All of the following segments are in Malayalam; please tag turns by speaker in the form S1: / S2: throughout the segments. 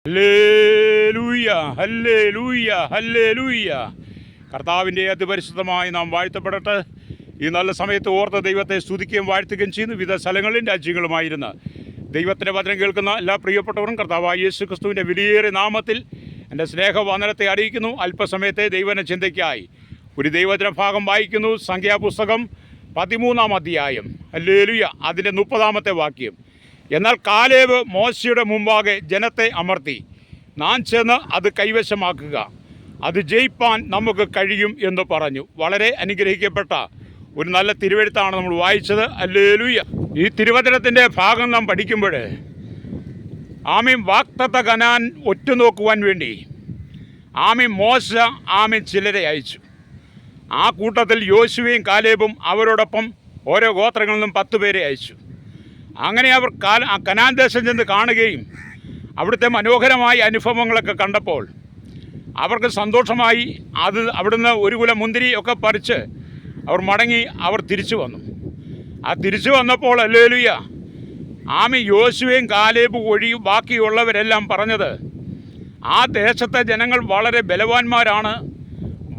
S1: Hallelujah, hallelujah, hallelujah. കർത്താവിൻ്റെ അതിപരിശുദ്ധമായി നാം വാഴ്ത്തപ്പെടട്ടെ. ഈ നല്ല സമയത്ത് ഓർത്ത ദൈവത്തെ സ്തുതിക്കുകയും വാഴ്ത്തുകയും ചെയ്യുന്നു. വിവിധ സ്ഥലങ്ങളിലും രാജ്യങ്ങളുമായിരുന്ന ദൈവത്തിൻ്റെ വചനം കേൾക്കുന്ന എല്ലാ പ്രിയപ്പെട്ടവരും കർത്താവായ യേശു ക്രിസ്തുവിൻ്റെ വിലയേറിയ നാമത്തിൽ എൻ്റെ സ്നേഹവന്ദനത്തെ അറിയിക്കുന്നു. അല്പസമയത്തെ ദൈവന ചിന്തയ്ക്കായി ഒരു ദൈവവചന ഭാഗം വായിക്കുന്നു. സംഖ്യാപുസ്തകം 13-ാം അധ്യായം. ഹല്ലേലൂയ. അതിൻ്റെ 30-ാമത്തെ വാക്യം. എന്നാൽ കാലേബ് മോശയുടെ മുമ്പാകെ ജനത്തെ അമർത്തി, നാം ചെന്ന് അത് കൈവശമാക്കുക, അത് ജയിപ്പാൻ നമുക്ക് കഴിയും എന്ന് പറഞ്ഞു. വളരെ അനുഗ്രഹിക്കപ്പെട്ട ഒരു നല്ല തിരുവെഴുത്താണ് നമ്മൾ വായിച്ചത്. ഹല്ലേലൂയ. ഈ തിരുവചനത്തിൻ്റെ ഭാഗം നാം പഠിക്കുമ്പോൾ വാഗ്ദത്ത കനാൻ ഒറ്റുനോക്കുവാൻ വേണ്ടി മോശ ചിലരെ അയച്ചു. ആ കൂട്ടത്തിൽ യോശുവയും കാലേബും അവരോടൊപ്പം ഓരോ ഗോത്രങ്ങളിൽ നിന്നും 10 പേരെ അയച്ചു. അങ്ങനെ അവർ കനാൻ ദേശം ചെന്ന് കാണുകയും അവിടുത്തെ മനോഹരമായ അനുഭവങ്ങളൊക്കെ കണ്ടപ്പോൾ അവർക്ക് സന്തോഷമായി. അവിടുന്ന് ഒരു കുല മുന്തിരി ഒക്കെ പറിച്ച് അവർ മടങ്ങി അവർ തിരിച്ചു വന്നു. ആ തിരിച്ചു വന്നപ്പോൾ ഹല്ലേലൂയ, യോശുവയും കാലേബും ഒഴിയും ബാക്കിയുള്ളവരെല്ലാം പറഞ്ഞത്, ആ ദേശത്തെ ജനങ്ങൾ വളരെ ബലവാന്മാരാണ്,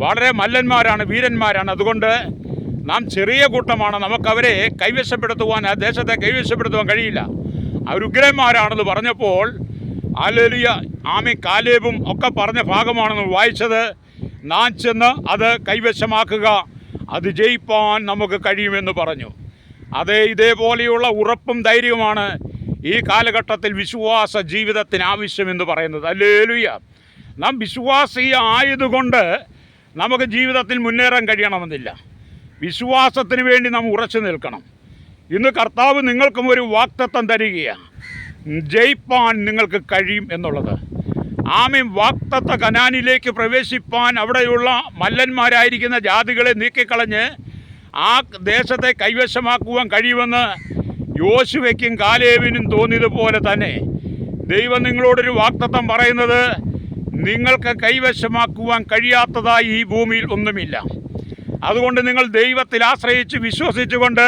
S1: വളരെ മല്ലന്മാരാണ്, വീരന്മാരാണ്. അതുകൊണ്ട് നാം ചെറിയ കൂട്ടമാണ്, നമുക്കവരെ കൈവശപ്പെടുത്തുവാൻ, ആ ദേശത്തെ കൈവശപ്പെടുത്തുവാൻ കഴിയില്ല, അവരുഗ്രന്മാരാണെന്ന് പറഞ്ഞപ്പോൾ ഹല്ലേലൂയ, കാലേബും ഒക്കെ പറഞ്ഞ ഭാഗമാണെന്ന് വായിച്ചത്. നാം ചെന്ന് അത് കൈവശമാക്കുക, അത് ജയിപ്പാൻ നമുക്ക് കഴിയുമെന്ന് പറഞ്ഞു. അതേ, ഇതേപോലെയുള്ള ഉറപ്പും ധൈര്യവുമാണ് ഈ കാലഘട്ടത്തിൽ വിശ്വാസ ജീവിതത്തിന് ആവശ്യമെന്ന് പറയുന്നത്. ഹല്ലേലൂയ. നാം വിശ്വാസി ആയതുകൊണ്ട് നമുക്ക് ജീവിതത്തിൽ മുന്നേറാൻ കഴിയണമെന്നില്ല. വിശ്വാസത്തിന് വേണ്ടി നാം ഉറച്ചു നിൽക്കണം. ഇന്ന് കർത്താവ് നിങ്ങൾക്കും ഒരു വാഗ്ദത്തം തരികയാണ്, ജയിപ്പാൻ നിങ്ങൾക്ക് കഴിയും എന്നുള്ളത്. വാഗ്ദത്ത കനാനിലേക്ക് പ്രവേശിപ്പാൻ അവിടെയുള്ള മല്ലന്മാരായിരിക്കുന്ന ജാതികളെ നീക്കിക്കളഞ്ഞ് ആ ദേശത്തെ കൈവശമാക്കുവാൻ കഴിയുമെന്ന് യോശുവയ്ക്കും കാലേബിനും തോന്നിയതുപോലെ തന്നെ ദൈവം നിങ്ങളോടൊരു വാഗ്ദത്തം പറയുന്നത്, നിങ്ങൾക്ക് കൈവശമാക്കുവാൻ കഴിയാത്തതായി ഈ ഭൂമിയിൽ ഒന്നുമില്ല. അതുകൊണ്ട് നിങ്ങൾ ദൈവത്തിൽ ആശ്രയിച്ച് വിശ്വസിച്ചുകൊണ്ട്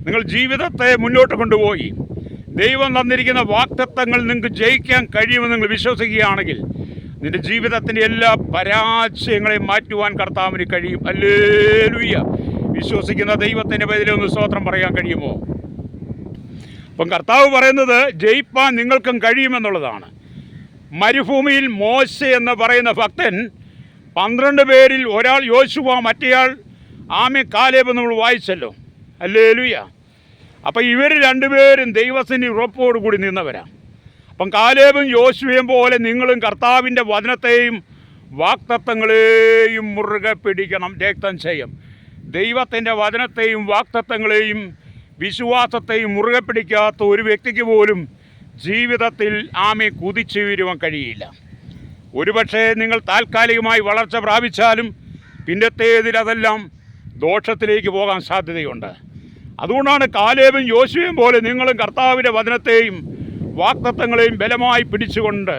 S1: നിങ്ങൾ ജീവിതത്തെ മുന്നോട്ട് കൊണ്ടുപോയി ദൈവം തന്നിരിക്കുന്ന വാഗ്ദത്തങ്ങൾ നിങ്ങൾക്ക് ജയിക്കാൻ കഴിയുമെന്ന് നിങ്ങൾ വിശ്വസിക്കുകയാണെങ്കിൽ നിൻ്റെ ജീവിതത്തിൻ്റെ എല്ലാ പരാജയങ്ങളെയും മാറ്റുവാൻ കർത്താവിന് കഴിയും. ഹല്ലേലൂയ. വിശ്വസിക്കുന്ന ദൈവത്തിൻ്റെ പേരിലൊന്ന് സ്തോത്രം പറയാൻ കഴിയുമോ? അപ്പം കർത്താവ് പറയുന്നത് ജയിപ്പാൻ നിങ്ങൾക്കും കഴിയുമെന്നുള്ളതാണ്. മരുഭൂമിയിൽ മോശ എന്ന് പറയുന്ന ഭക്തൻ 12 പേരിൽ ഒരാൾ യോശുവ, മറ്റേയാൾ കാലേബ് നമ്മൾ വായിച്ചല്ലോ. ഹല്ലേലൂയ. അപ്പം ഇവർ 2 പേരും ദൈവത്തിന് ഉറപ്പോടുകൂടി നിന്നവരാണ്. അപ്പം കാലേബും യോശുവയും പോലെ നിങ്ങളും കർത്താവിൻ്റെ വചനത്തെയും വാഗ്ദത്തങ്ങളെയും മുറുകെ പിടിക്കണം. രക്തം ചെയ്യും. ദൈവത്തിൻ്റെ വചനത്തെയും വാഗ്ദത്തങ്ങളെയും വിശ്വാസത്തെയും മുറുകെ പിടിക്കാത്ത ഒരു വ്യക്തിക്ക് പോലും ജീവിതത്തിൽ കുതിച്ചുയരുവാൻ കഴിയില്ല. ഒരുപക്ഷെ നിങ്ങൾ താൽക്കാലികമായി വളർച്ച പ്രാപിച്ചാലും പിന്നത്തേതിൽ അതെല്ലാം ദോഷത്തിലേക്ക് പോകാൻ സാധ്യതയുണ്ട്. അതുകൊണ്ടാണ് കാലേബും യോശുവയും പോലെ നിങ്ങളും കർത്താവിൻ്റെ വചനത്തെയും വാഗ്ദത്തങ്ങളെയും ബലമായി പിടിച്ചുകൊണ്ട്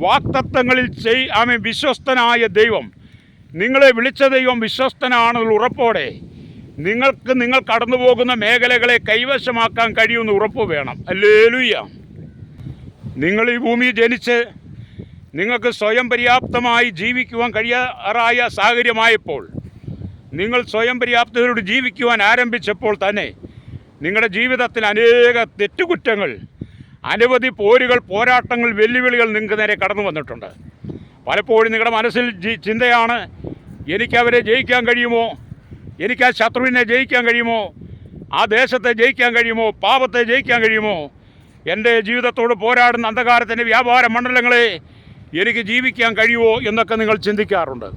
S1: വാഗ്ദത്തങ്ങളിൽ വിശ്വസ്തനായ ദൈവം, നിങ്ങളെ വിളിച്ച ദൈവം വിശ്വസ്തനാണെന്നുള്ള ഉറപ്പോടെ നിങ്ങൾ കടന്നു പോകുന്ന മേഖലകളെ കൈവശമാക്കാൻ കഴിയുമെന്ന് ഉറപ്പ് വേണം. ഹല്ലേലൂയ. നിങ്ങൾ ഈ ഭൂമിയിൽ ജനിച്ച് നിങ്ങൾക്ക് സ്വയം പര്യാപ്തമായി ജീവിക്കുവാൻ കഴിയാറായ സാഹചര്യമായപ്പോൾ, നിങ്ങൾ സ്വയം പര്യാപ്തതയോട് ജീവിക്കുവാൻ ആരംഭിച്ചപ്പോൾ തന്നെ നിങ്ങളുടെ ജീവിതത്തിൽ അനേക തെറ്റുകുറ്റങ്ങൾ, അനവധി പോരുകൾ, പോരാട്ടങ്ങൾ, വെല്ലുവിളികൾ നിങ്ങൾക്ക് നേരെ കടന്നു വന്നിട്ടുണ്ട്. പലപ്പോഴും നിങ്ങളുടെ മനസ്സിൽ ചിന്തയാണ്, എനിക്കവരെ ജയിക്കാൻ കഴിയുമോ, എനിക്ക് ആ ശത്രുവിനെ ജയിക്കാൻ കഴിയുമോ, ആ ദേശത്തെ ജയിക്കാൻ കഴിയുമോ, പാപത്തെ ജയിക്കാൻ കഴിയുമോ, എൻ്റെ ജീവിതത്തോട് പോരാടുന്ന അന്ധകാരത്തിൻ്റെ വ്യാപാര മണ്ഡലങ്ങളെ എനിക്ക് ജീവിക്കാൻ കഴിയുമോ എന്നൊക്കെ നിങ്ങൾ ചിന്തിക്കാറുണ്ട്.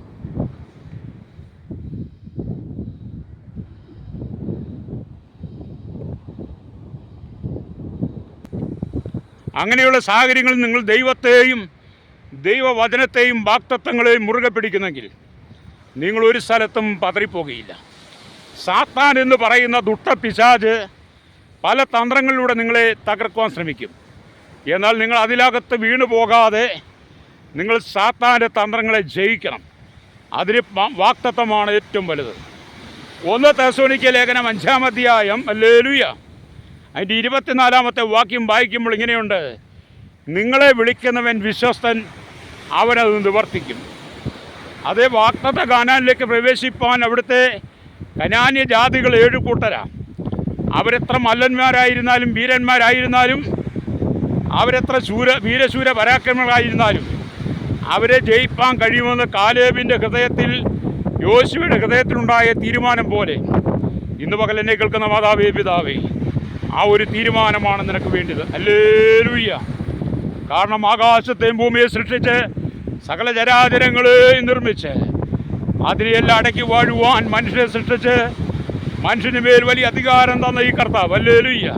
S1: അങ്ങനെയുള്ള സാഹചര്യങ്ങളിൽ നിങ്ങൾ ദൈവത്തെയും ദൈവവചനത്തെയും വാഗ്ദത്തങ്ങളെയും മുറുകെ പിടിക്കുന്നെങ്കിൽ നിങ്ങൾ ഒരു സ്ഥലത്തും പതറിപ്പോകുകയില്ല. സാത്താൻ എന്ന് പറയുന്ന ദുഷ്ടപിശാച് പല തന്ത്രങ്ങളിലൂടെ നിങ്ങളെ തകർക്കുവാൻ ശ്രമിക്കും. എന്നാൽ നിങ്ങൾ അതിലകത്ത് വീണു പോകാതെ നിങ്ങൾ സാത്താൻ്റെ തന്ത്രങ്ങളെ ജയിക്കണം. അതിന് വാഗ്ദത്തമാണ് ഏറ്റവും വലുത്. 1 തെസ്സലോനിക്യ ലേഖനം 5-ാം അധ്യായം. ഹല്ലേലൂയ. അതിൻ്റെ 24-ാമത്തെ വാക്യം വായിക്കുമ്പോൾ ഇങ്ങനെയുണ്ട്, നിങ്ങളെ വിളിക്കുന്നവൻ വിശ്വസ്തൻ, അവനത് നിവർത്തിക്കും. അതേ വാഗ്ദത്ത കാനാനിലേക്ക് പ്രവേശിപ്പാൻ അവിടുത്തെ കനാന്യ ജാതികൾ 7 കൂട്ടരാ. അവരെത്ര മല്ലന്മാരായിരുന്നാലും വീരന്മാരായിരുന്നാലും അവരെത്ര വീരശൂര പരാക്രമങ്ങളായിരുന്നാലും അവരെ ജയിപ്പാൻ കഴിയുമെന്ന് കാലേബിൻ്റെ ഹൃദയത്തിൽ, യോശുവയുടെ ഹൃദയത്തിലുണ്ടായ തീരുമാനം പോലെ ഇന്ന് പകൽ എന്നെ കേൾക്കുന്ന മാതാവേ, പിതാവേ, ആ ഒരു തീരുമാനമാണ് നിനക്ക് വേണ്ടത്. ഹല്ലേലൂയ. കാരണം ആകാശത്തെയും ഭൂമിയെ സൃഷ്ടിച്ച് സകല ചരാചരങ്ങളെയും നിർമ്മിച്ച് അതിനെയെല്ലാം അടക്കി വാഴുവാൻ മനുഷ്യനെ സൃഷ്ടിച്ച് മനുഷ്യന് മേൽ വലിയ അധികാരം തന്ന ഈ കർത്താവ്, ഹല്ലേലൂയ,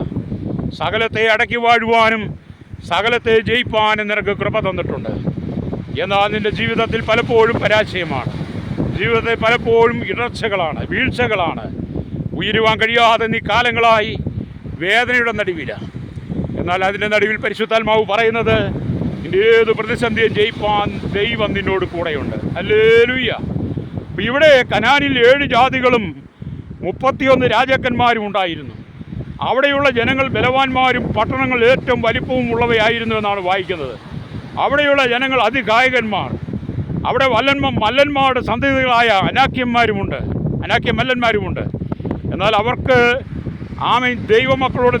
S1: സകലത്തെ അടക്കി വാഴുവാനും സകലത്തെ ജയിപ്പാനും നിനക്ക് കൃപ തന്നിട്ടുണ്ട്. എന്നാൽ നിൻ്റെ ജീവിതത്തിൽ പലപ്പോഴും പരാജയമാണ്, ജീവിതത്തിൽ പലപ്പോഴും ഇടർച്ചകളാണ്, വീഴ്ചകളാണ്. ഉയരുവാൻ കഴിയാതെ നീ കാലങ്ങളായി വേദനയുടെ നടുവിലാണ്. എന്നാൽ അതിൻ്റെ നടുവിൽ പരിശുദ്ധാത്മാവ് പറയുന്നത്, നിൻ്റെ ഏത് പ്രതിസന്ധിയും ജയിപ്പാൻ ദൈവം നിന്നോട് കൂടെയുണ്ട്. ഹല്ലേലൂയ. അപ്പം ഇവിടെ കനാനിൽ 7 ജാതികളും 31 രാജാക്കന്മാരും ഉണ്ടായിരുന്നു. അവിടെയുള്ള ജനങ്ങൾ ബലവാന്മാരും പട്ടണങ്ങൾ ഏറ്റവും വലിപ്പവും ഉള്ളവയായിരുന്നു എന്നാണ് വായിക്കുന്നത്. അവിടെയുള്ള ജനങ്ങൾ അതിഗായകന്മാർ. അവിടെ മല്ലന്മാരുടെ സന്തതികളായ അനാക്യ മല്ലന്മാരുമുണ്ട്. എന്നാൽ അവർക്ക് ദൈവമക്കളോട്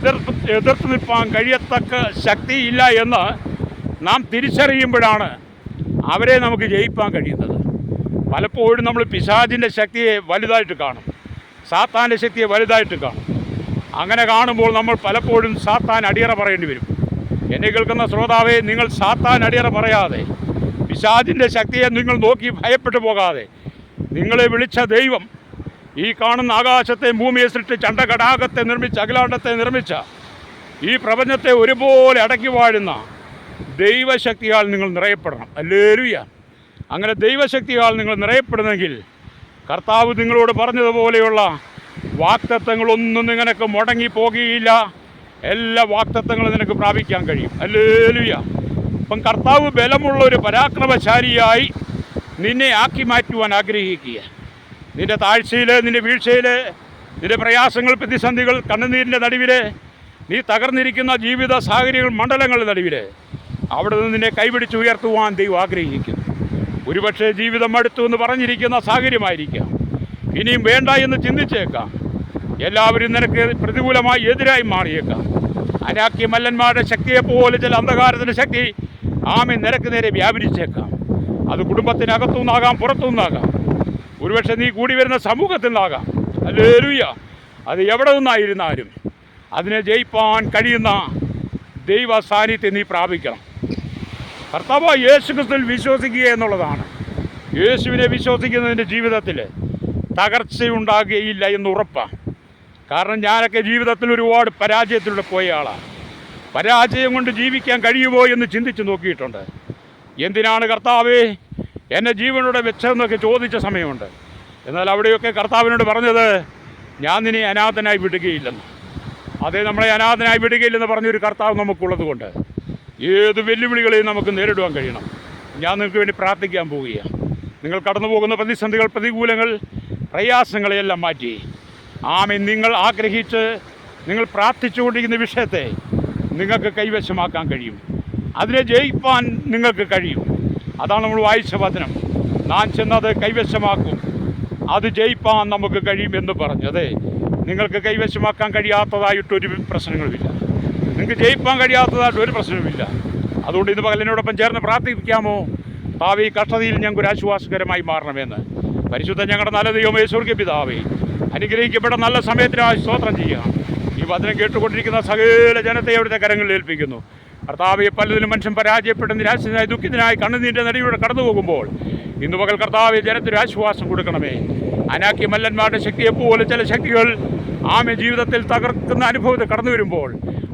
S1: എതിർത്ത് നിൽപ്പാൻ കഴിയത്തക്ക ശക്തിയില്ല എന്ന് നാം തിരിച്ചറിയുമ്പോഴാണ് അവരെ നമുക്ക് ജയിപ്പാൻ കഴിയുന്നത്. പലപ്പോഴും നമ്മൾ പിശാചിൻ്റെ ശക്തിയെ വലുതായിട്ട് കാണും, സാത്താൻ്റെ ശക്തിയെ വലുതായിട്ട് കാണും. അങ്ങനെ കാണുമ്പോൾ നമ്മൾ പലപ്പോഴും സാത്താൻ അടിയറ പറയേണ്ടി വരും. എന്നെ കേൾക്കുന്ന ശ്രോതാവേ, നിങ്ങൾ സാത്താൻ അടിയറ പറയാതെ, പിശാചിൻ്റെ ശക്തിയെ നിങ്ങൾ നോക്കി ഭയപ്പെട്ടു പോകാതെ, നിങ്ങളെ വിളിച്ച ദൈവം, ഈ കാണുന്ന ആകാശത്തെ ഭൂമിയെ സൃഷ്ടിച്ച് അണ്ടകടാകത്തെ നിർമ്മിച്ച, അഖിലാണ്ടത്തെ നിർമ്മിച്ച, ഈ പ്രപഞ്ചത്തെ ഒരുപോലെ അടക്കി വാഴുന്ന ദൈവശക്തിയാൽ നിങ്ങൾ നിറയപ്പെടണം. ഹല്ലേലൂയ. അങ്ങനെ ദൈവശക്തിയാൽ നിങ്ങൾ നിറയപ്പെടുന്നെങ്കിൽ കർത്താവ് നിങ്ങളോട് പറഞ്ഞതുപോലെയുള്ള വാഗ്ദത്തങ്ങളൊന്നും നിനക്ക് മുടങ്ങിപ്പോകുകയില്ല. എല്ലാ വാഗ്ദത്തങ്ങളും നിനക്ക് പ്രാപിക്കാൻ കഴിയും. ഹല്ലേലൂയ. അപ്പം കർത്താവ് ബലമുള്ള ഒരു പരാക്രമശാലിയായി നിന്നെ ആക്കി മാറ്റുവാൻ ആഗ്രഹിക്കുക. നിൻ്റെ താഴ്ചയിൽ, നിൻ്റെ വീഴ്ചയിൽ, നിൻ്റെ പ്രയാസങ്ങൾ, പ്രതിസന്ധികൾ, കണ്ണുനീരിൻ്റെ നടുവിൽ, നീ തകർന്നിരിക്കുന്ന ജീവിത സാഹചര്യങ്ങൾ, മണ്ഡലങ്ങളുടെ നടുവിൽ അവിടെ നിന്ന് നിന്നെ കൈപിടിച്ച് ഉയർത്തുവാൻ ദൈവം ആഗ്രഹിക്കുന്നു. ഒരുപക്ഷെ ജീവിതം അടുത്തു എന്ന് പറഞ്ഞിരിക്കുന്ന സാഹചര്യമായിരിക്കാം. ഇനിയും വേണ്ട എന്ന് ചിന്തിച്ചേക്കാം. എല്ലാവരും നിനക്ക് പ്രതികൂലമായി എതിരായി മാറിയേക്കാം. അനാക്യ മല്ലന്മാരുടെ ശക്തിയെപ്പോലെ ചില അന്ധകാരത്തിൻ്റെ ശക്തി നിനക്ക് നേരെ വ്യാപരിച്ചേക്കാം. അത് കുടുംബത്തിനകത്തുനിന്നാകാം, പുറത്തുനിന്നാകാം. ഒരുപക്ഷെ നീ കൂടി വരുന്ന സമൂഹത്തിൽ നിന്നാകാം. ഹല്ലേലൂയ. അത് എവിടെ നിന്നായിരുന്നാലും അതിനെ ജയിപ്പാൻ കഴിയുന്ന ദൈവ സാന്നിധ്യം നീ പ്രാപിക്കണം. കർത്താവായ യേശുക്രിസ്തുവിൽ വിശ്വസിക്കുക എന്നുള്ളതാണ്. യേശുവിനെ വിശ്വസിക്കുന്നതിൻ്റെ ജീവിതത്തിൽ തകർച്ചയുണ്ടാകുകയില്ല എന്ന് ഉറപ്പാണ്. കാരണം ഞാനൊക്കെ ജീവിതത്തിൽ ഒരുപാട് പരാജയത്തിലൂടെ പോയ ആളാണ്. പരാജയം കൊണ്ട് ജീവിക്കാൻ കഴിയുമോ എന്ന് ചിന്തിച്ച് നോക്കിയിട്ടുണ്ട്. എന്തിനാണ് കർത്താവേ എന്നെ ജീവനോടെ വെച്ചതെന്നൊക്കെ ചോദിച്ച സമയമുണ്ട്. എന്നാൽ അവിടെയൊക്കെ കർത്താവിനോട് പറഞ്ഞത്, ഞാൻ നിന്നെ അനാഥനായി വിടുകയില്ലെന്ന്. അതേ, നമ്മളെ അനാഥനായി വിടുകയില്ലെന്ന് പറഞ്ഞൊരു കർത്താവ് നമുക്കുള്ളത് കൊണ്ട് ഏത് വെല്ലുവിളികളെയും നമുക്ക് നേരിടുവാൻ കഴിയണം. ഞാൻ നിങ്ങൾക്ക് വേണ്ടി പ്രാർത്ഥിക്കാൻ പോവുകയാണ്. നിങ്ങൾ കടന്നു പോകുന്ന പ്രതിസന്ധികൾ, പ്രതികൂലങ്ങൾ, പ്രയാസങ്ങളെയെല്ലാം മാറ്റി നിങ്ങൾ ആഗ്രഹിച്ച് നിങ്ങൾ പ്രാർത്ഥിച്ചുകൊണ്ടിരിക്കുന്ന വിഷയത്തെ നിങ്ങൾക്ക് കൈവശമാക്കാൻ കഴിയും. അതിനെ ജയിപ്പാൻ നിങ്ങൾക്ക് കഴിയും. അതാണ് നമ്മൾ വായിച്ച വചനം. നാം ചെന്നത് കൈവശമാക്കും, അത് ജയിപ്പാൻ നമുക്ക് കഴിയുമെന്ന് പറഞ്ഞു. അതെ, നിങ്ങൾക്ക് കൈവശമാക്കാൻ കഴിയാത്തതായിട്ടൊരു പ്രശ്നങ്ങളുമില്ല. നിങ്ങൾക്ക് ജയിപ്പാൻ കഴിയാത്തതായിട്ട് ഒരു പ്രശ്നവുമില്ല. അതുകൊണ്ട് ഇന്ന് പകലിനോടൊപ്പം ചേർന്ന് പ്രാർത്ഥിക്കാമോ? ഭാവി കഷ്ടതയിൽ ഞങ്ങൾക്കൊരു ആശ്വാസകരമായി മാറണമെന്ന്. പരിശുദ്ധ ഞങ്ങളുടെ നല്ല ദൈവമേ, സ്വർഗ്ഗ പിതാവേ, അനുഗ്രഹിക്കപ്പെട്ട നല്ല സമയത്തിനായി സ്തോത്രം ചെയ്യാം. ഈ വചനം കേട്ടുകൊണ്ടിരിക്കുന്ന സകല ജനത്തെ അവിടുത്തെ കരങ്ങളിൽ ഏൽപ്പിക്കുന്നു. കർത്താവെ, പലതിലും മനുഷ്യൻ പരാജയപ്പെട്ട് നിരാശനായി, ദുഃഖിതനായി, കണ്ണുനീരിൻ്റെ നടിയിലൂടെ കടന്നു പോകുമ്പോൾ ഇന്ന് പകൽ കർത്താവെ ജനത്തിന് ആശ്വാസം കൊടുക്കണമേ. അനാക്യ മല്ലന്മാരുടെ ശക്തിയെപ്പോലെ ചില ശക്തികൾ ജീവിതത്തിൽ തകർക്കുന്ന അനുഭവത്തിൽ കടന്നു വരുമ്പോൾ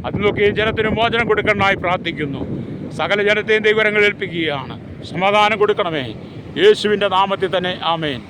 S1: അതിനൊക്കെ ജനത്തിന് മോചനം കൊടുക്കണമെന്നായി പ്രാർത്ഥിക്കുന്നു. സകല ജനത്തെയും ദൈവകരങ്ങളിൽ ഏൽപ്പിക്കുകയാണ്. സമാധാനം കൊടുക്കണമേ, യേശുവിൻ്റെ നാമത്തിൽ തന്നെ. ആമേൻ.